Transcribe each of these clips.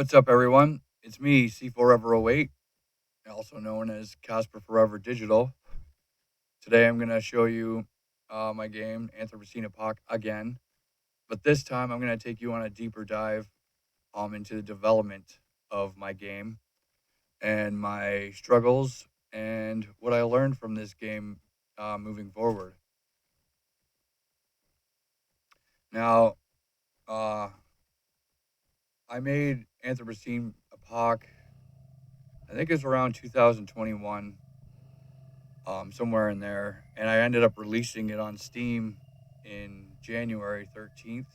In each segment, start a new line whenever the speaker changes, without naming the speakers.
What's up, everyone? It's me, C4Ever08, also known as Casper Forever Digital. Today, I'm going to show you my game, Anthropocene Epoch, again. But this time, I'm going to take you on a deeper dive into the development of my game and my struggles and what I learned from this game moving forward. Now, uh, I made Anthropocene Epoch, I think it's around 2021. Somewhere in there, and I ended up releasing it on Steam in January 13th,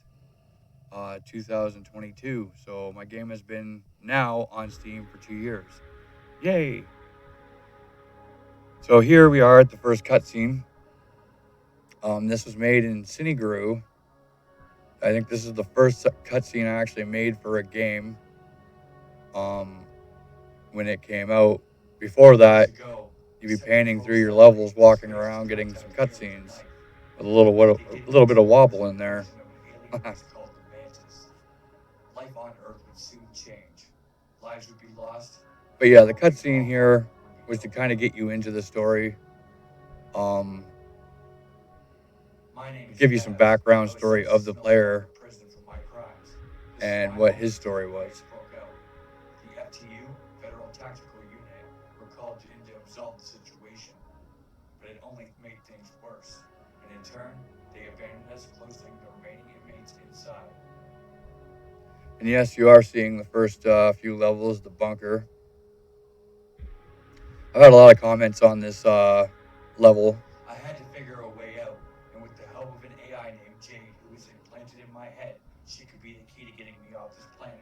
2022. So my game has been now on Steam for 2 years. Yay! So here we are at the first cutscene. This was made in Cineguru. I think this is the first cutscene I actually made for a game. When it came out. Before that, you'd be panning through your levels, walking around, getting some cutscenes with a little bit of wobble in there. But yeah, the cutscene here was to kind of get you into the story, um, give you some background story of the player and what his story was. The FTU, Federal Tactical Unit, were called in to absolve the situation, but it only made things worse, and in turn, they abandoned us, closing the remaining inmates inside. And yes, you are seeing the first few levels, the bunker. I've had a lot of comments on this level. I had to figure a way out, and with the help of an AI named Jade, who was implanted in my head, she could be the key to getting me off this planet.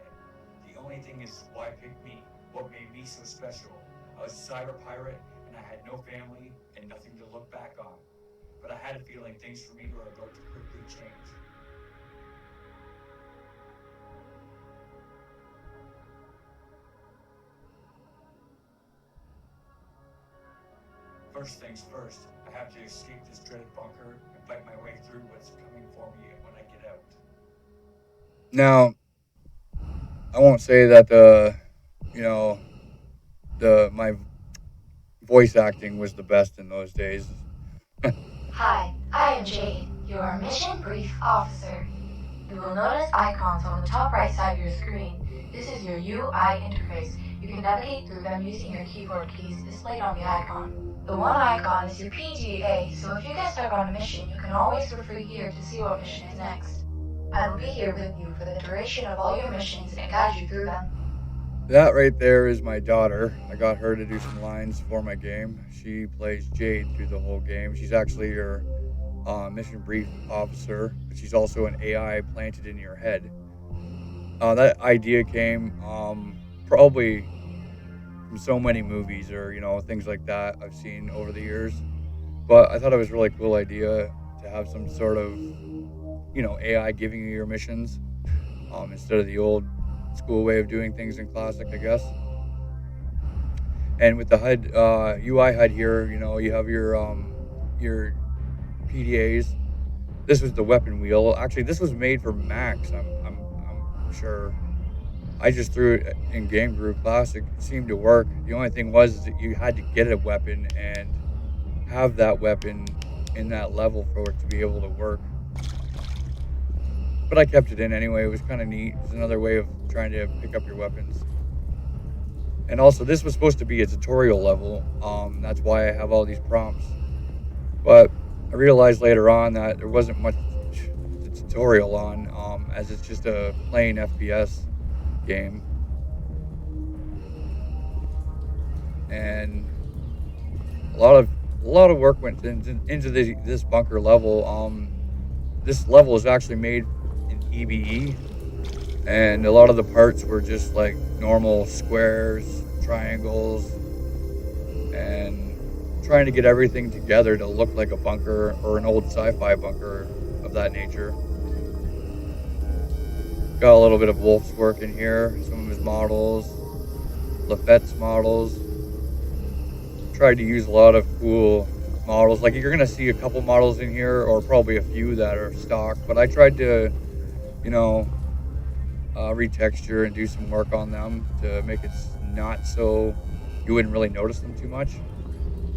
The only thing is, why pick me? What made me so special? I was a cyber pirate, and I had no family and nothing to look back on. But I had a feeling things for me were about to quickly change. First things first, I have to escape this dreaded bunker and fight my way through what's coming for me when I get out. Now, I won't say that my voice acting was the best in those days.
Hi, I am Jade, your Mission Brief Officer. You will notice icons on the top right side of your screen. This is your UI interface. You can navigate through them using your keyboard keys displayed on the icon. The one icon is your PGA, so if you get stuck on a mission, you can always refer here to see what mission is next. I will be here with you for the duration of all your missions and guide you through them.
That right there is my daughter. I got her to do some lines for my game. She plays Jade through the whole game. She's actually your mission brief officer, but she's also an AI planted in your head. That idea came probably from so many movies or things like that I've seen over the years. But I thought it was a really cool idea to have some sort of AI giving you your missions instead of the old school way of doing things in Classic, I guess. And with the HUD UI HUD here, you have your PDAs. This was the weapon wheel. Actually, this was made for Macs. I'm sure. I just threw it in Game Group Classic. It seemed to work. The only thing was that you had to get a weapon and have that weapon in that level for it to be able to work. But I kept it in anyway. It was kind of neat. It's another way of trying to pick up your weapons. And also, this was supposed to be a tutorial level. That's why I have all these prompts. But I realized later on that there wasn't much to tutorial on, as it's just a plain FPS game. And a lot of work went into this bunker level. This level is actually made in EBE, and a lot of the parts were just like normal squares, triangles, and trying to get everything together to look like a bunker or an old sci-fi bunker of that nature. Got a little bit of Wolf's work in here, some of his models, Lafette's models. Tried to use a lot of cool models. Like, you're gonna see a couple models in here, or probably a few that are stock, but I tried to retexture and do some work on them to make it not so you wouldn't really notice them too much.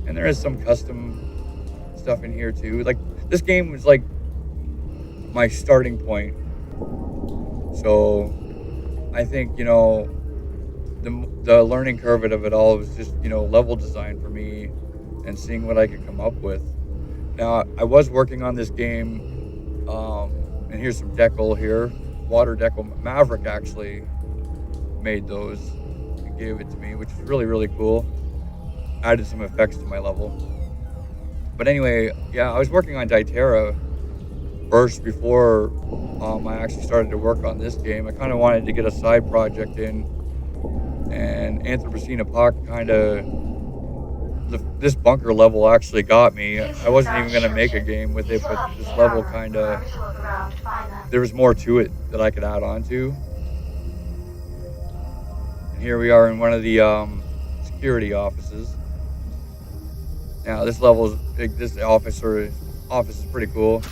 And there is some custom stuff in here too. Like this game was like my starting point. So I think, the learning curve of it all was just, level design for me and seeing what I could come up with. Now, I was working on this game, and here's some decal here. Water decal. Maverick actually made those and gave it to me, which is really, really cool. Added some effects to my level. But anyway, yeah, I was working on Dyterra first before I actually started to work on this game. I kind of wanted to get a side project in, and Anthropocene Epoch kind of this bunker level actually got me.
Please
I
see the
wasn't even gonna make a
description.
game with
These
it,
will
but
help you
this
stay
level
armored.
kind of
Remember to look around to find them.
there was more to it that I could add on to. And here we are in one of the security offices. Now this level is this office is pretty cool.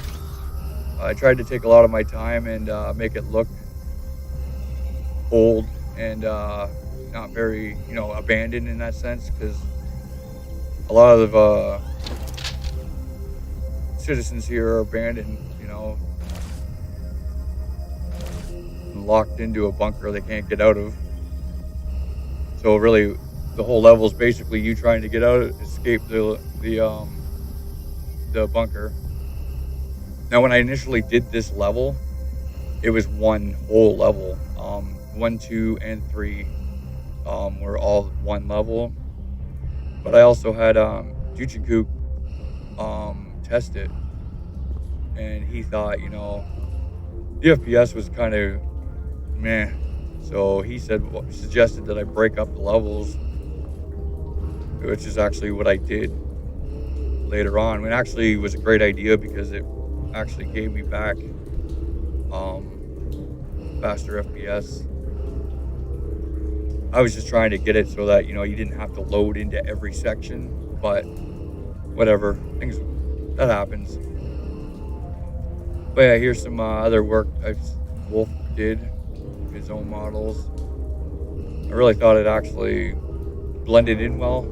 I tried to take a lot of my time and make it look old and not very, abandoned in that sense, because a lot of citizens here are abandoned, and locked into a bunker they can't get out of. So really, the whole level is basically you trying to get out, escape the bunker. Now, when I initially did this level, it was one whole level. 1, 2, and 3 were all one level. But I also had Juchikook test it, and he thought, the FPS was kind of meh. So he suggested that I break up the levels, which is actually what I did later on. It actually was a great idea because it actually gave me back um, faster FPS. I was just trying to get it so that you didn't have to load into every section, but whatever, things that happens. But yeah, here's some other work Wolf did, his own models. I really thought it actually blended in well.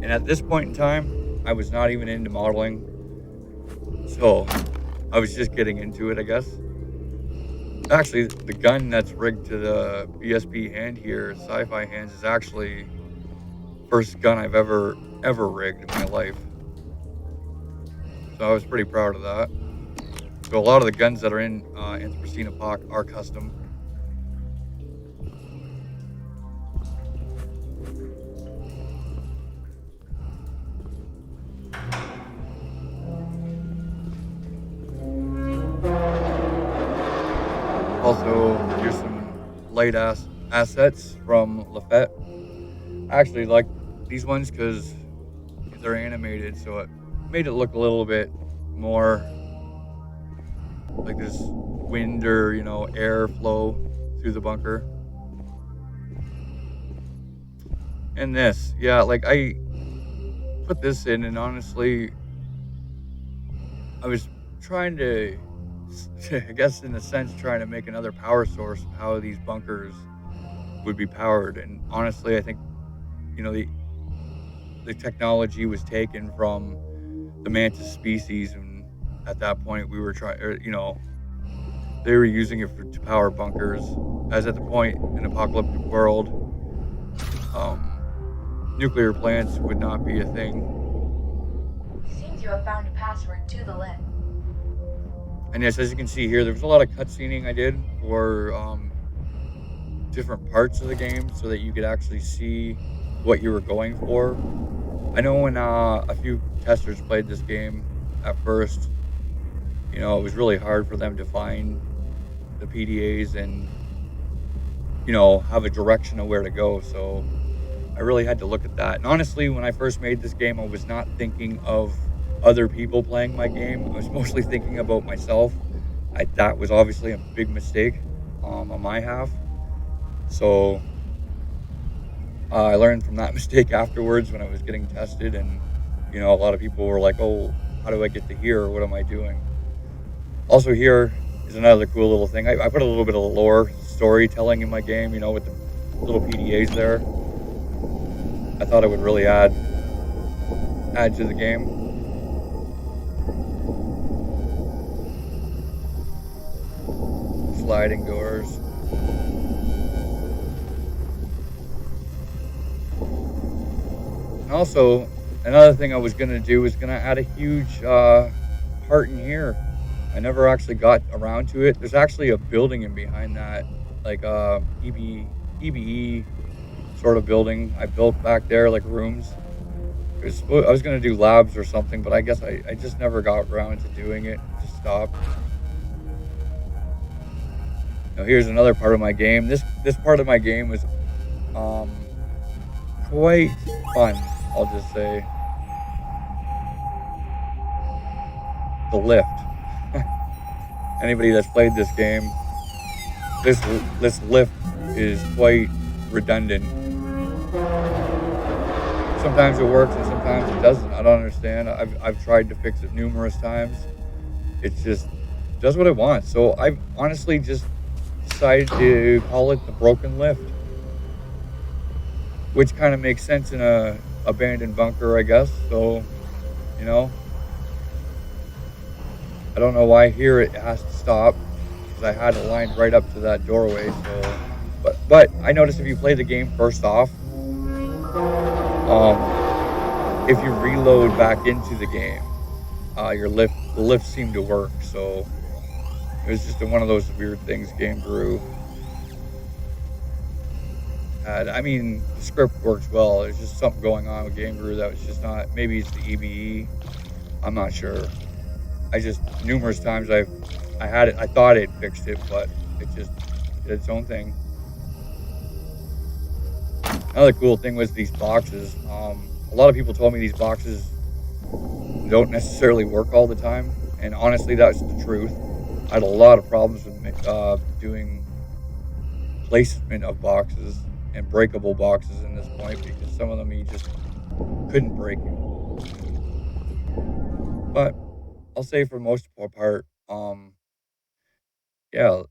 And at this point in time, I was not even into modeling, so I was just getting into it, I guess. Actually, the gun that's rigged to the BSP hand here, Sci-Fi Hands, is actually first gun I've ever rigged in my life. So I was pretty proud of that. So a lot of the guns that are in Anthropocene Epoch are custom. Also, here's some light assets from Lafette. I actually like these ones because they're animated, so it made it look a little bit more like this wind or air flow through the bunker. And this, yeah, like I put this in, and honestly, I was trying to, I guess in a sense, trying to make another power source of how these bunkers would be powered. And honestly, I think the technology was taken from the mantis species, and at that point we were trying, they were using it to power bunkers. As at the point in apocalyptic world, nuclear plants would not be a thing.
Seems you have found a password to the lift.
And yes, as you can see here, there was a lot of cutscening I did for different parts of the game so that you could actually see what you were going for. I know when a few testers played this game at first, it was really hard for them to find the PDAs and, have a direction of where to go. So I really had to look at that. And honestly, when I first made this game, I was not thinking of other people playing my game. I was mostly thinking about myself. That was obviously a big mistake on my half. So I learned from that mistake afterwards when I was getting tested, and a lot of people were like, "Oh, how do I get to here? Or what am I doing?" Also, here is another cool little thing. I put a little bit of lore storytelling in my game, with the little PDAs there. I thought it would really add to the game. Sliding doors. And also, another thing I was gonna do is gonna add a huge part in here. I never actually got around to it. There's actually a building in behind that, like EBE sort of building I built back there, like rooms. I was gonna do labs or something, but I guess I just never got around to doing it. Just stopped. Now here's another part of my game. This part of my game was um quite fun, I'll just say. The lift. Anybody that's played this game, this lift is quite redundant. Sometimes it works and sometimes it doesn't. I don't understand. I've tried to fix it numerous times. It just does what it wants. So I've honestly just decided to call it the broken lift, which kind of makes sense in a abandoned bunker, I guess. So, you know, I don't know why here it has to stop because I had it lined right up to that doorway. So, but I noticed if you play the game first off, if you reload back into the game, the lift seemed to work. So it was just one of those weird things Game Brew had. I mean, the script works well. There's just something going on with Game Brew that was just not. Maybe it's the EBE. I'm not sure. I just numerous times I had it. I thought it fixed it, but it just did its own thing. Another cool thing was these boxes. A lot of people told me these boxes don't necessarily work all the time, and honestly, that's the truth. I had a lot of problems with doing placement of boxes and breakable boxes in this point because some of them you just couldn't break. But I'll say for the most part, yeah,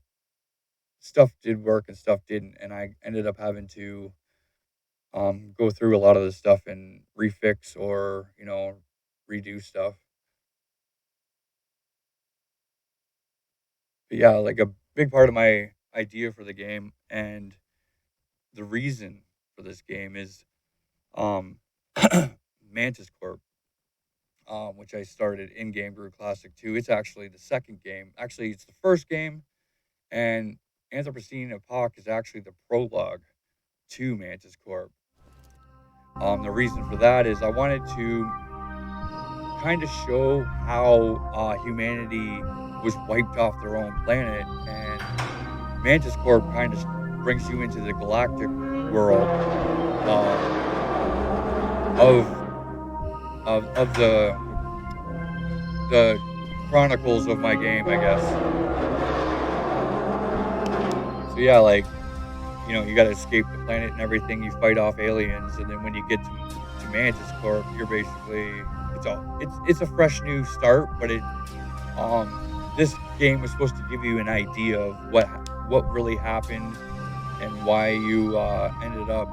stuff did work and stuff didn't, and I ended up having to go through a lot of the stuff and refix or redo stuff. But yeah, like a big part of my idea for the game and the reason for this game is um Mantis Corp, which I started in Game Brew Classic 2. It's actually the second game. Actually, it's the first game, and Anthropocene Epoch is actually the prologue to Mantis Corp. The reason for that is I wanted to kind of show how humanity was wiped off their own planet, and Mantis Corp kind of brings you into the galactic world um, of of the chronicles of my game, I guess. So yeah, like you got to escape the planet and everything. You fight off aliens, and then when you get to Mantis Corp, you're basically it's a fresh new start. But this game was supposed to give you an idea of what really happened and why you ended up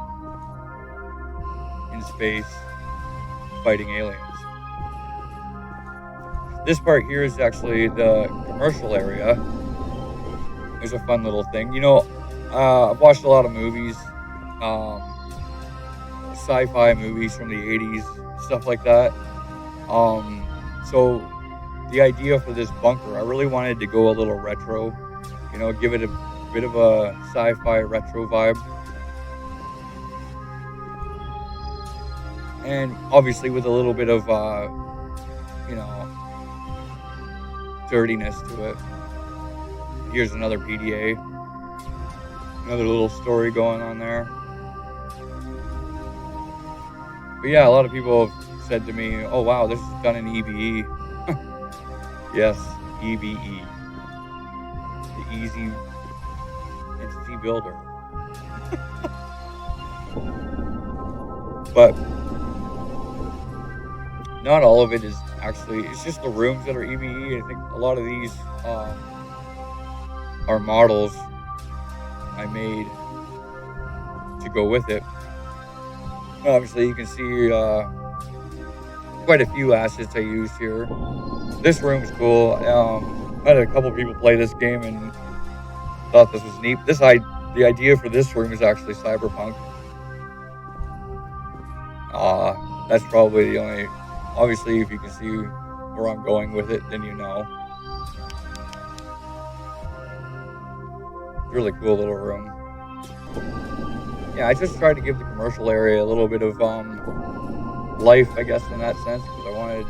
in space fighting aliens. This part here is actually the commercial area. It's a fun little thing. I've watched a lot of movies, sci-fi movies from the 80s, stuff like that. So the idea for this bunker, I really wanted to go a little retro, give it a bit of a sci-fi retro vibe. And obviously with a little bit of, dirtiness to it. Here's another PDA. Another little story going on there. But yeah, a lot of people have said to me, oh wow, this is done in EBE. Yes, EBE. The Easy Entity Builder. But not all of it is actually. It's just the rooms that are EVE. I think a lot of these are models I made to go with it. Obviously, you can see quite a few assets I used here. This room's cool. I had a couple people play this game and thought this was neat. The idea for this room is actually cyberpunk. That's probably the only. Obviously, if you can see where I'm going with it, then you know. Really cool little room. Yeah, I just tried to give the commercial area a little bit of life, I guess, in that sense, because I wanted,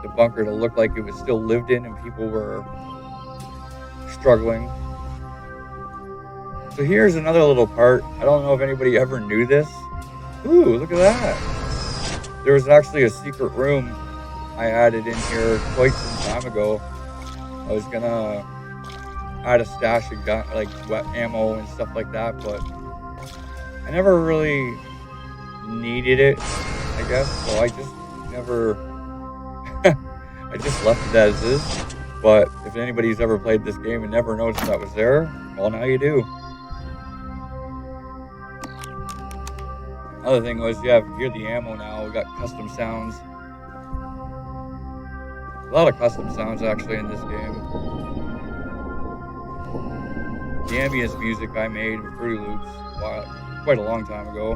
the bunker to look like it was still lived in and people were struggling. So here's another little part. I don't know if anybody ever knew this. Ooh, look at that. There was actually a secret room I added in here quite some time ago. I was gonna add a stash of gun, like wet ammo and stuff like that, but I never really needed it, I guess. So I just never, I just left it as is. But if anybody's ever played this game and never noticed that was there, well, now you do. Other thing was, yeah, hear the ammo now. We got custom sounds. A lot of custom sounds actually in this game. The ambience music I made with Fruity Loops quite a long time ago.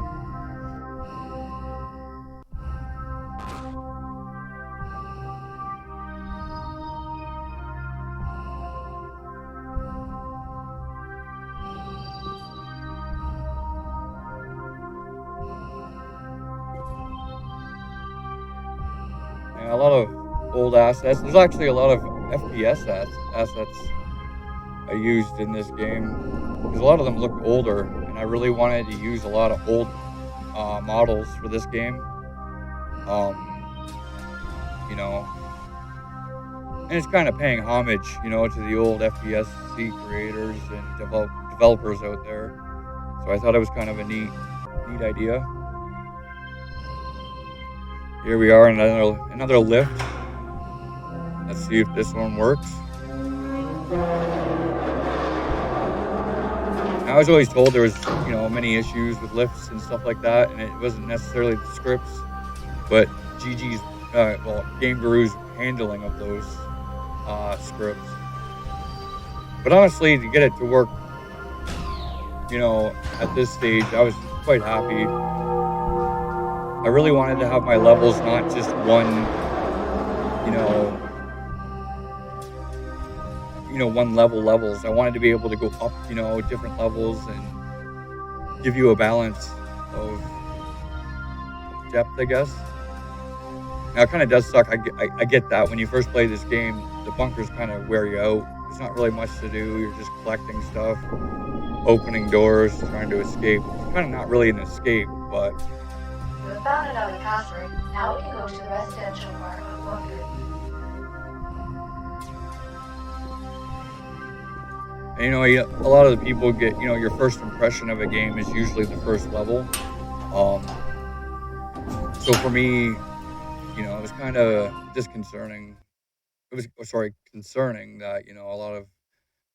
And a lot of old assets. There's actually a lot of FPS assets I used in this game because a lot of them look older, and I really wanted to use a lot of old models for this game. Um, you know, and it's kind of paying homage, to the old FPSC creators and developers out there. So I thought it was kind of a neat idea. Here we are, another lift. Let's see if this one works. I was always told there was, many issues with lifts and stuff like that, and it wasn't necessarily the scripts, but GG's, Game Guru's handling of those scripts. But honestly, to get it to work, at this stage, I was quite happy. I really wanted to have my levels not just you know, one levels. I wanted to be able to go up, different levels and give you a balance of depth, I guess. Now it kind of does suck. I get that when you first play this game, the bunkers kind of wear you out. There's not really much to do. You're just collecting stuff, opening doors, trying to escape. It's kind of not really an escape, but
You have found another password. Now we can go to the residential part of the bunker.
and, a lot of the people get, your first impression of a game is usually the first level. Um, so for me, it was kind of disconcerting. Concerning that, a lot of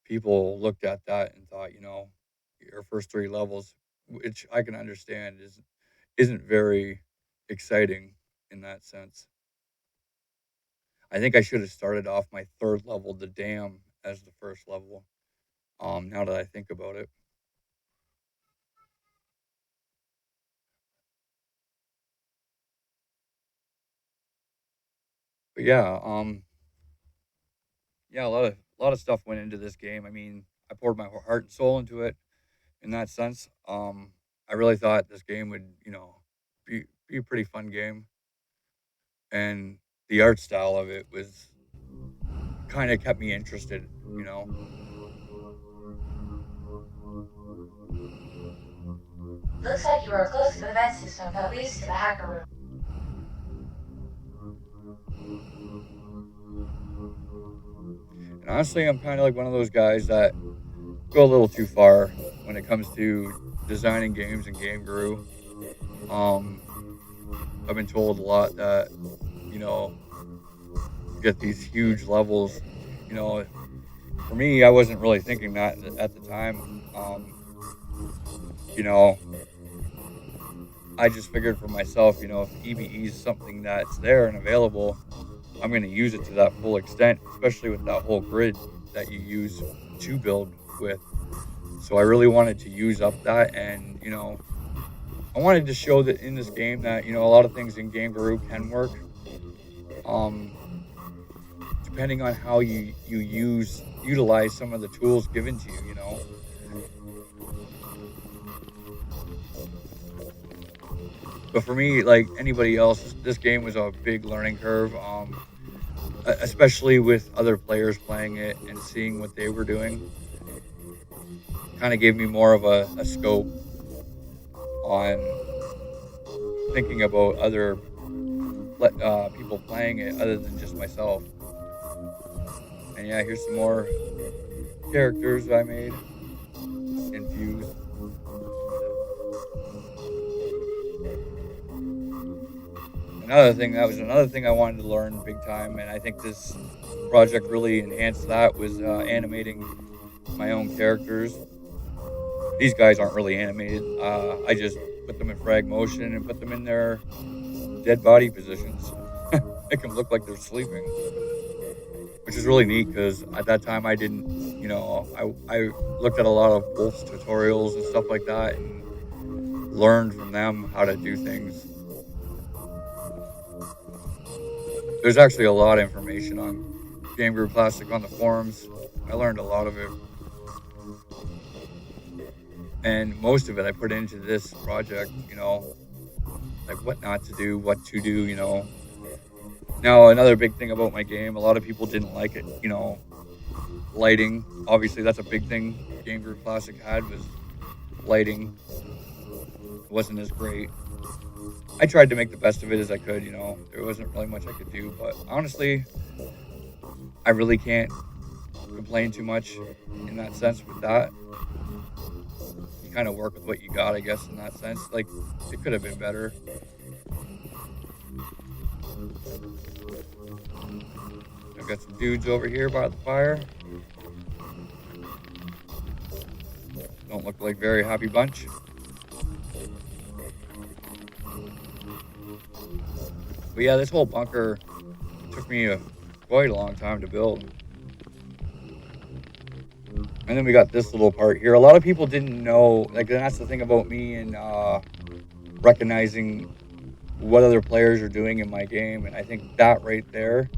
people looked at that and thought, your first three levels, which I can understand isn't very exciting in that sense. I think I should have started off my third level, the dam, as the first level. Now that I think about it. But yeah, yeah, a lot of stuff went into this game. I mean, I poured my heart and soul into it in that sense. I really thought this game would, be a pretty fun game, and the art style of it was kind of kept me interested.
Looks like you are close to the vent system that leads to the hacker room.
And honestly, I'm kind of like one of those guys that go a little too far when it comes to designing games and game guru. Um, I've been told a lot that, get these huge levels. You know, for me, I wasn't really thinking that at the time. You know, I just figured for myself, if EBE is something that's there and available, I'm going to use it to that full extent, especially with that whole grid that you use to build with. So I really wanted to use up that, and I wanted to show that in this game that a lot of things in Game Guru can work. Um, Depending on how you utilize some of the tools given to you. But for me, like anybody else, this game was a big learning curve. Especially with other players playing it and seeing what they were doing, kind of gave me more of a scope on thinking about other people playing it other than just myself. And yeah, here's some more characters I made infused. Another thing I wanted to learn big time, and I think this project really enhanced that, was animating my own characters. These guys aren't really animated. I just put them in frag motion and put them in their dead body positions. Make them look like they're sleeping, which is really neat because at that time I didn't, I looked at a lot of Wolf's tutorials and stuff like that and learned from them how to do things. There's actually a lot of information on Game Guru Classic on the forums. I learned a lot of it. And most of it I put into this project, like what not to do, what to do, Now, another big thing about my game, a lot of people didn't like it, lighting. Obviously, that's a big thing Game Guru Classic had, was lighting. It wasn't as great. I tried to make the best of it as I could, There wasn't really much I could do, but honestly, I really can't complain too much in that sense with that. You kind of work with what you got, I guess, in that sense. Like, it could have been better. I've got some dudes over here by the fire. Don't look like very happy bunch. But yeah, this whole bunker took me quite a long time to build. And then we got this little part here. A lot of people didn't know, like, that's the thing about me and recognizing what other players are doing in my game. And I think that right there,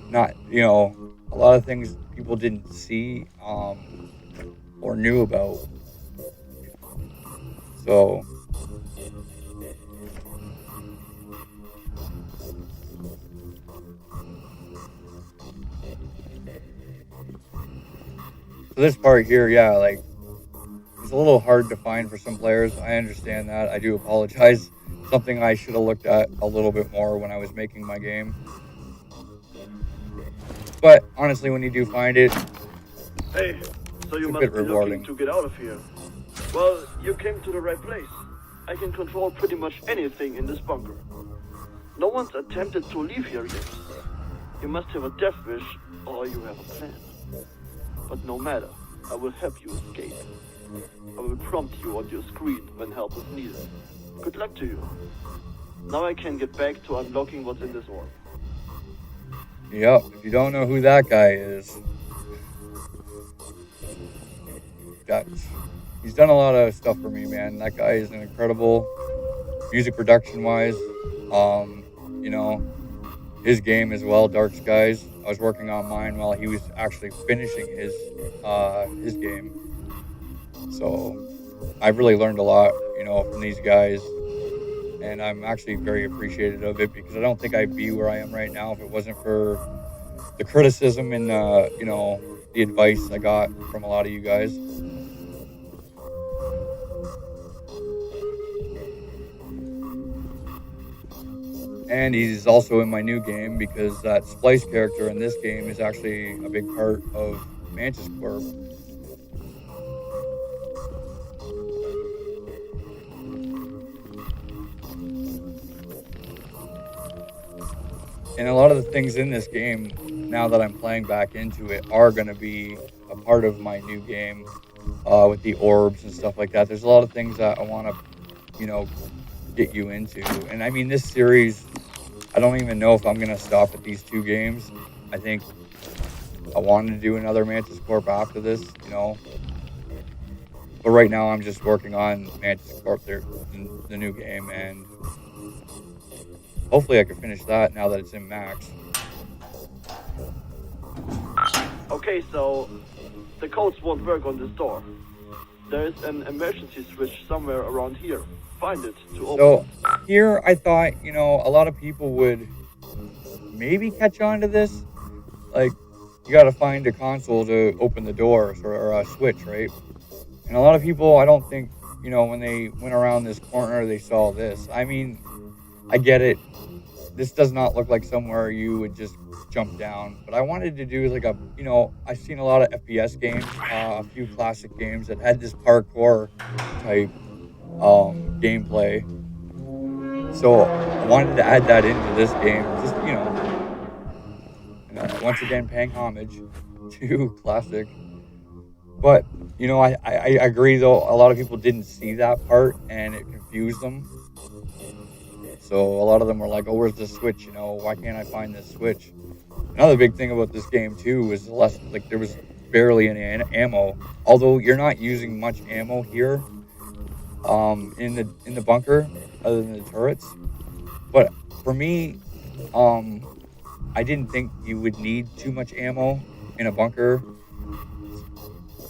not, a lot of things people didn't see or knew about. So this part here, yeah, like, it's a little hard to find for some players. I understand that. I do apologize. Something I should have looked at a little bit more when I was making my game. But honestly, when you do find it,
hey, so you
it's a
must
bit
be
rewarding.
looking to get out of here. Well, you came to the right place. I can control pretty much anything in this bunker. No one's attempted to leave here yet. You must have a death wish, or you have a plan. But no matter, I will help you escape. I will prompt you on your screen when help is needed. Good luck to you. Now I can get back to unlocking what's in this orb.
Yep, if you don't know who that guy is, he's done a lot of stuff for me, man. That guy is an incredible music production wise. His game as well, Dark Skies. I was working on mine while he was actually finishing his game. So I've really learned a lot, from these guys. And I'm actually very appreciative of it, because I don't think I'd be where I am right now if it wasn't for the criticism and, the advice I got from a lot of you guys. And he's also in my new game, because that Splice character in this game is actually a big part of Mantis Corp. And a lot of the things in this game, now that I'm playing back into it, are going to be a part of my new game, with the orbs and stuff like that. There's a lot of things that I want to, you know, get you into. And I mean, this series, I don't even know if I'm going to stop at these two games. I think I wanted to do another Mantis Corp after this, but right now I'm just working on Mantis Corp, the new game, and hopefully I can finish that now that it's in max.
Okay, so the codes won't work on this door. There is an emergency switch somewhere around here. Find it to open.
So here I thought, a lot of people would maybe catch on to this. Like, you got to find a console to open the doors, or a switch, right? And a lot of people, I don't think, when they went around this corner, they saw this. I mean, I get it. This does not look like somewhere you would just jump down. But I wanted to do like I've seen a lot of FPS games, a few classic games that had this parkour type gameplay. So I wanted to add that into this game, just, once again, paying homage to classic. But, I agree, though, a lot of people didn't see that part, and it confused them. So a lot of them were like, oh, where's the switch? Why can't I find this switch? Another big thing about this game, too, was there was barely any ammo. Although you're not using much ammo here in the bunker, other than the turrets. But for me, I didn't think you would need too much ammo in a bunker.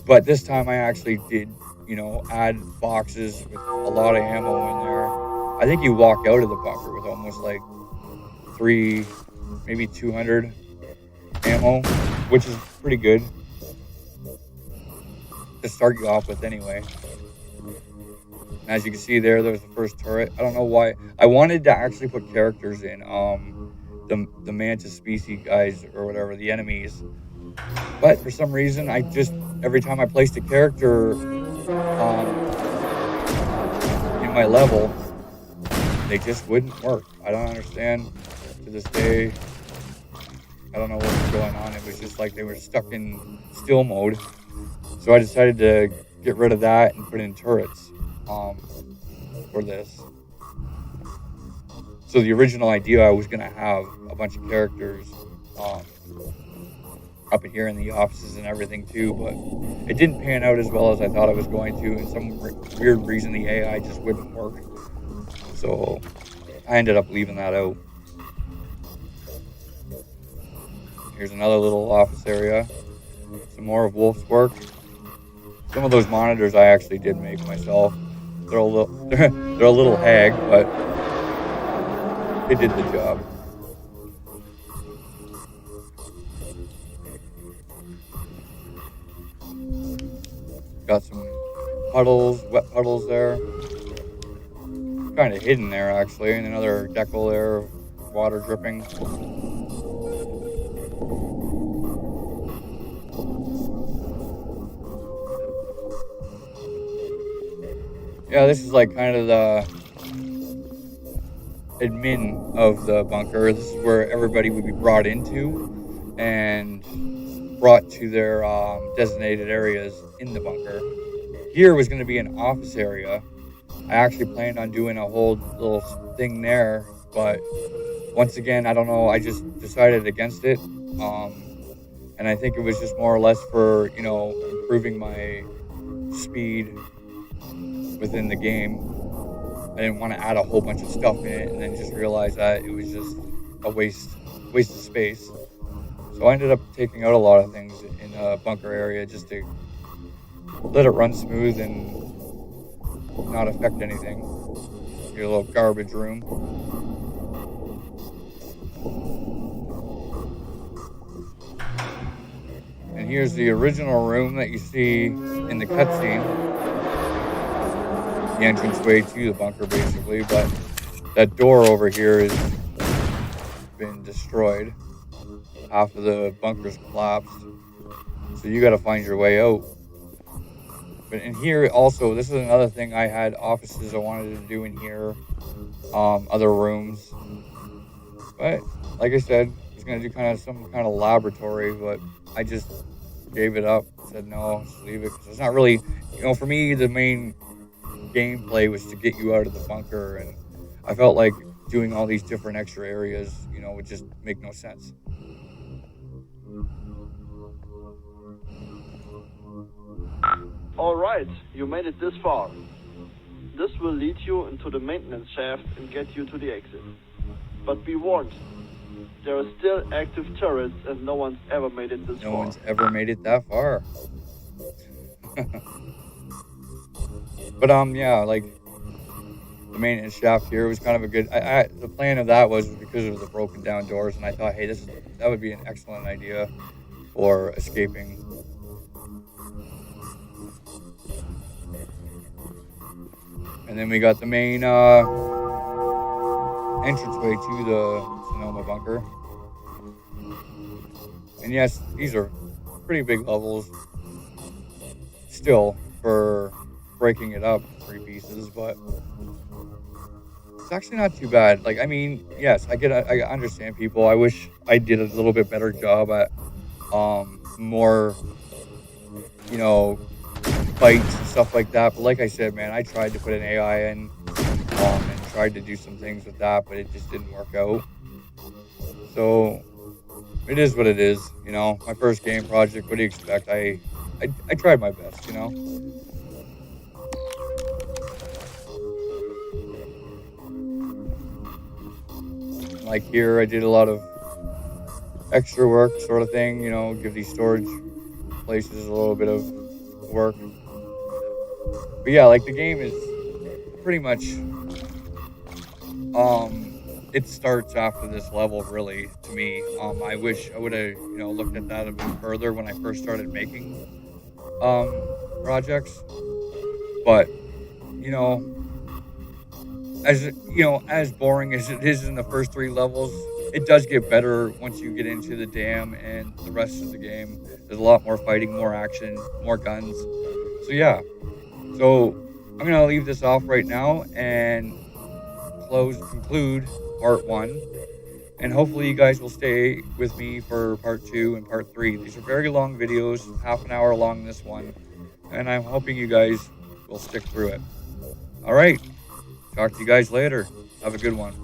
But this time I actually did, add boxes with a lot of ammo in there. I think you walk out of the bunker with almost like 3, maybe 200 ammo, which is pretty good to start you off with anyway. And as you can see there's the first turret. I don't know why. I wanted to actually put characters in, the mantis species guys or whatever, the enemies. But for some reason, every time I placed a character in my level, they just wouldn't work. I don't understand to this day. I don't know what was going on. It was just like they were stuck in still mode. So I decided to get rid of that and put in turrets for this. So the original idea, I was going to have a bunch of characters up in here in the offices and everything too, but it didn't pan out as well as I thought it was going to, and some weird reason the AI just wouldn't work. So I ended up leaving that out. Here's another little office area. Some more of Wolf's work. Some of those monitors I actually did make myself. They're a little hag, but they did the job. Got some puddles, wet puddles there. Kind of hidden there, actually. And another decal there, water dripping. Yeah, this is like kind of the admin of the bunker. This is where everybody would be brought into and brought to their designated areas in the bunker. Here was going to be an office area. I actually planned on doing a whole little thing there, but once again, I don't know, I just decided against it. And I think it was just more or less for, improving my speed within the game. I didn't want to add a whole bunch of stuff in it and then just realize that it was just a waste of space. So I ended up taking out a lot of things in a bunker area just to let it run smooth and not affect anything. Your little garbage room. And here's the original room that you see in the cutscene. The entranceway to the bunker, basically, but that door over here has been destroyed. Half of the bunker's collapsed, so you got to find your way out. But in here also, this is another thing, I had offices I wanted to do in here, other rooms. But like I said, I was gonna do kind of some kind of laboratory, but I just gave it up. Said no, just leave it because it's not really, for me, the main gameplay was to get you out of the bunker, and I felt like doing all these different extra areas, would just make no sense.
Alright, you made it this far. This will lead you into the maintenance shaft and get you to the exit. But be warned, there are still active turrets and no one's ever made it this far.
No one's ever made it that far. But yeah, like the maintenance shaft here was kind of a good. The plan of that was because of the broken down doors, and I thought, hey, that would be an excellent idea for escaping. And then we got the main entranceway to the Sonoma bunker. And yes, these are pretty big levels still for breaking it up in 3 pieces, but it's actually not too bad. Like, I mean, yes, I understand people. I wish I did a little bit better job at more, fights and stuff like that. But like I said, man, I tried to put an AI in and tried to do some things with that, but it just didn't work out. So it is what it is, my first game project. What do you expect? I tried my best, Like here, I did a lot of extra work sort of thing, give these storage places a little bit of work. But yeah, like the game is pretty much, it starts after this level, really, to me. I wish I would have, looked at that a bit further when I first started making, projects. But, as boring as it is in the first 3 levels, it does get better once you get into the dam and the rest of the game. There's a lot more fighting, more action, more guns. So yeah. So I'm gonna leave this off right now and conclude part 1. And hopefully you guys will stay with me for part 2 and part 3. These are very long videos, half an hour long this one. And I'm hoping you guys will stick through it. All right. Talk to you guys later. Have a good one.